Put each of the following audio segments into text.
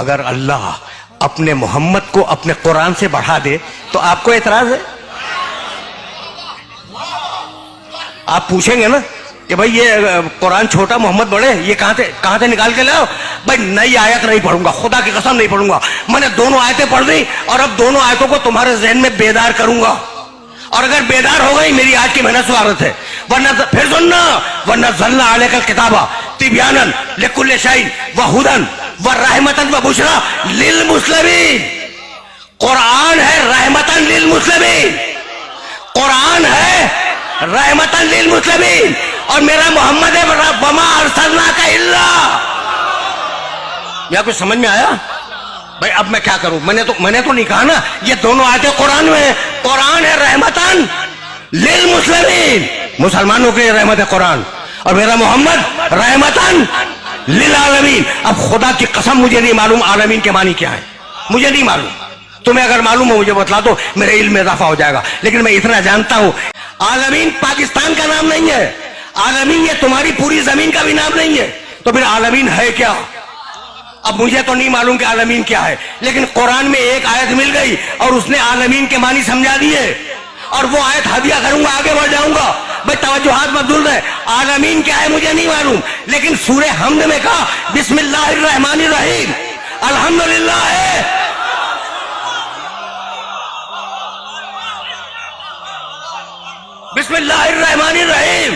اگر اللہ اپنے محمد کو اپنے قرآن سے بڑھا دے تو آپ کو اعتراض ہے؟ آپ پوچھیں گے نا کہ بھائی یہ قرآن چھوٹا محمد بڑے، یہ کہاں سے نکال کے لاؤ؟ بھائی نئی آیت نہیں پڑھوں گا، خدا کی قسم نہیں پڑھوں گا، میں نے دونوں آیتیں پڑھ دی اور اب دونوں آیتوں کو تمہارے ذہن میں بیدار کروں گا، اور اگر بیدار ہو گئی میری آج کی محنت سوارت ہے، ورنہ پھر سننا وَنَزَّلْنَا عَلَيْكَ الْكِتَابَ تِبْيَانًا لِكُلِّ شَيْءٍ وَهُدًى وَرَحْمَةً وَبُشْرَىٰ لِلْمُسْلِمِينَ۔ قرآن ہے رحمتاً للمسلمین، قرآن ہے رحمتاً للمسلمین، اور میرا محمد ہے وَمَا أَرْسَلْنَاكَ إِلَّا۔ یا کچھ سمجھ میں آیا؟ بھائی اب میں کیا کروں؟ میں نے تو نہیں کہا نا، یہ دونوں آیتیں قرآن میں ہیں، قرآن ہے رحمتاً للمسلمین، مسلمانوں کے رحمت ہے قرآن، اور میرا محمد رحمتاً للعالمین۔ اب خدا کی قسم مجھے نہیں معلوم عالمین کے معنی کیا ہے، مجھے نہیں معلوم، تمہیں اگر معلوم ہو مجھے بتلا دو، میرے علم میں اضافہ ہو جائے گا، لیکن میں اتنا جانتا ہوں عالمین پاکستان کا نام نہیں ہے، عالمین یہ تمہاری پوری زمین کا بھی نام نہیں ہے، تو پھر عالمین ہے کیا؟ اب مجھے تو نہیں معلوم کہ عالمین کیا ہے، لیکن قرآن میں ایک آیت مل گئی اور اس نے عالمین کے معنی سمجھا دیے، اور وہ آیت ہدیہ کروں گا، آگے بڑھ جاؤں گا۔ بھائی توجہات مبذول ہے، عالمین کیا ہے مجھے نہیں معلوم، لیکن سورہ حمد میں کہا بسم اللہ الرحمن الرحیم، الحمدللہ ہے، بسم اللہ الرحمن الرحیم،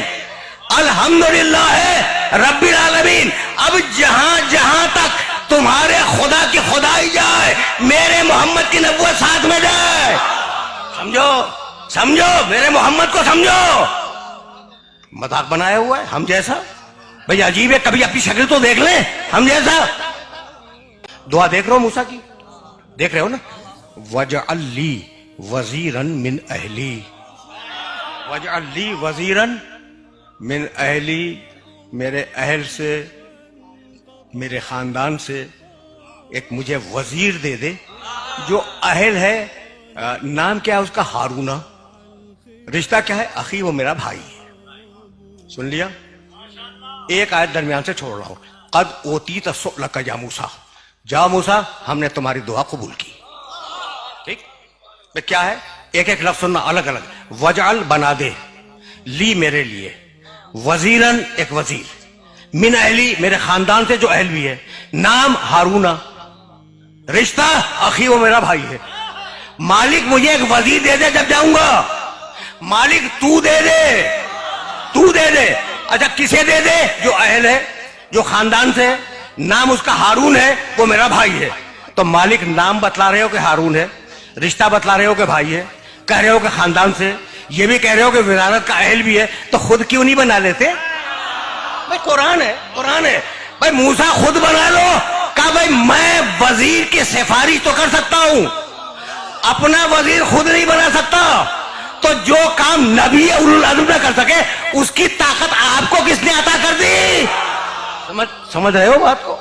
الحمدللہ ہے رب العالمین۔ اب جہاں جہاں تک تمہارے خدا کی خدائی جائے، میرے محمد کی نبوت ساتھ میں جائے، سمجھو میرے محمد کو سمجھو۔ مذاق بنایا ہوا ہے ہم جیسا؟ بھئی عجیب ہے، کبھی اپنی شکل تو دیکھ لیں ہم جیسا۔ دعا دیکھ رہے ہو موسیٰ کی، دیکھ رہے ہو نا، وَاجْعَلْ لِي وَزِيرًا مِّنْ أَهْلِي، وَاجْعَلْ لِي وَزِيرًا مِّنْ أَهْلِي، میرے اہل سے، میرے خاندان سے ایک مجھے وزیر دے دے۔ جو اہل ہے نام کیا ہے اس کا؟ ہارونہ، رشتہ کیا ہے؟ اخی، وہ میرا بھائی ہے۔ سن لیا؟ ایک آیت درمیان سے چھوڑ رہا ہوں، قد اوتیت سؤلک یا موسیٰ، جاؤ موسیٰ ہم نے تمہاری دعا قبول کی۔ ٹھیک؟ کیا ہے؟ ایک ایک لفظ سننا الگ الگ۔ وجعل، بنا دے، لی میرے لیے، وزیرن ایک وزیر، من اہلی میرے خاندان سے جو اہل بھی ہے، نام ہارونہ، رشتہ اخی، وہ میرا بھائی ہے۔ مالک مجھے ایک وزیر دے دے جب جاؤں گا، مالک تو دے دے، تو دے دے۔ اچھا کسے دے دے؟ جو اہل ہے، جو خاندان سے، نام اس کا ہارون ہے، وہ میرا بھائی ہے۔ تو مالک نام بتلا رہے ہو کہ ہارون ہے، رشتہ بتلا رہے ہو کہ بھائی ہے، کہہ رہے ہو کہ خاندان سے، یہ بھی کہہ رہے ہو کہ وزارت کا اہل بھی ہے، تو خود کیوں نہیں بنا لیتے؟ بھائی قرآن ہے، قرآن ہے۔ بھائی موسیٰ خود بنا لو، کہا بھائی میں وزیر کی سفارش تو کر سکتا ہوں، اپنا وزیر خود نہیں بنا سکتا، تو جو کام نبی اولو العزم نہ کر سکے اس کی طاقت آپ کو کس نے عطا کر دی؟ سمجھ رہے ہو بات کو؟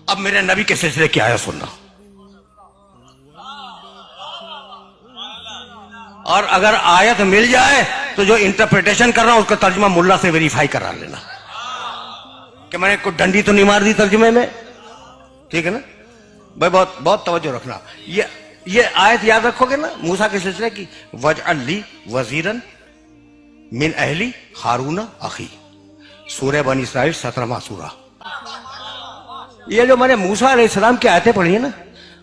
اب میرے نبی کے سلسلے کی آیت سننا، اور اگر آیت مل جائے تو جو انٹرپریٹیشن کر رہا ہوں اس کا ترجمہ ملا سے ویریفائی کرا لینا کہ میں نے کوئی ڈنڈی تو نہیں مار دی ترجمے میں، ٹھیک ہے نا بھائی؟ بہت توجہ رکھنا، یہ آیت یاد رکھو گے نا موسیٰ کے سلسلے کی، وَاجْعَلْ لِي وَزِيرًا مِّنْ أَهْلِي ہارون اخی، سورہ بنی اسرائیل 17واں سورہ۔ یہ جو میں نے موسیٰ علیہ السلام کی آیتیں پڑھی ہیں نا،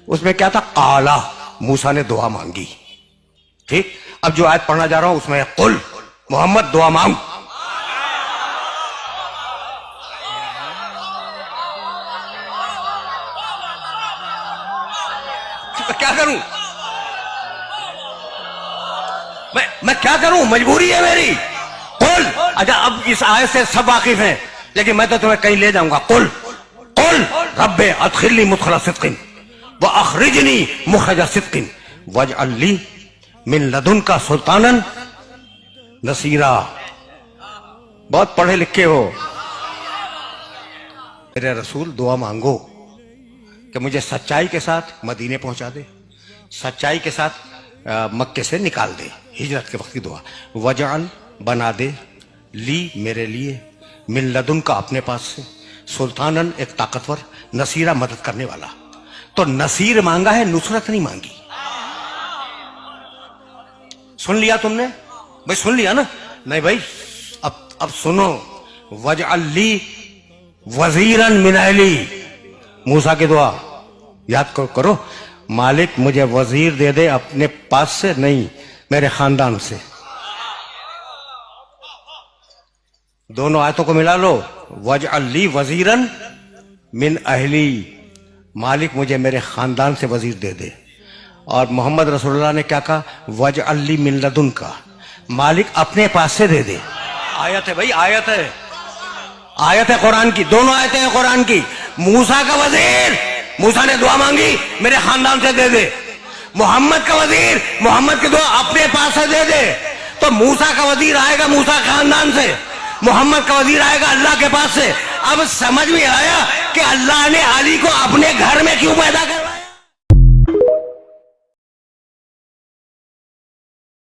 اس میں کیا تھا؟ قالا، موسیٰ نے دعا مانگی، ٹھیک؟ اب جو آیت پڑھنا جا رہا ہوں اس میں قل، محمد دعا مانگ۔ کیا کروں میں کیا کروں؟ مجبوری ہے میری۔ قل، اچھا اب اس آیت سے سب واقف ہیں لیکن میں تو تمہیں کہیں لے جاؤں گا۔ قل رب ادخلنی مدخل صدق واخرجنی مخرج صدق واجعل لی من لدنک سلطانا نصیرا۔ بہت پڑھے لکھے ہو، میرے رسول دعا مانگو کہ مجھے سچائی کے ساتھ مدینے پہنچا دے، سچائی کے ساتھ مکے سے نکال دے، ہجرت کے وقت کی دعا۔ وجعل، بنا دے، لی میرے لیے، من لدن کا اپنے پاس سے، سلطانن ایک طاقتور، نصیرہ مدد کرنے والا۔ تو نصیر مانگا ہے، نصرت نہیں مانگی. سن لیا تم نے بھائی؟ سن لیا نا؟ نہیں بھائی، اب سنو. وجعل لی وزیرا من اہلی، موسیٰ کی دعا یاد کرو. مالک مجھے وزیر دے دے، اپنے پاس سے نہیں، میرے خاندان سے. دونوں آیتوں کو ملا لو. وجعل لی وزیرا من اہلی، مالک مجھے میرے خاندان سے وزیر دے دے. اور محمد رسول اللہ نے کیا کہا؟ وجعل لی من لدنک، مالک اپنے پاس سے دے دے. آیت ہے بھائی، آیت ہے، آیت ہے قرآن کی، دونوں آیتیں ہیں قرآن کی. موسیٰ کا وزیر، موسیٰ نے دعا مانگی میرے خاندان سے دے دے. محمد کا وزیر، محمد کی دعا اپنے پاس سے دے دے. تو موسیٰ کا وزیر آئے گا موسیٰ کے خاندان سے، محمد کا وزیر آئے گا اللہ کے پاس سے. اب سمجھ میں آیا کہ اللہ نے علی کو اپنے گھر میں کیوں پیدا کیا.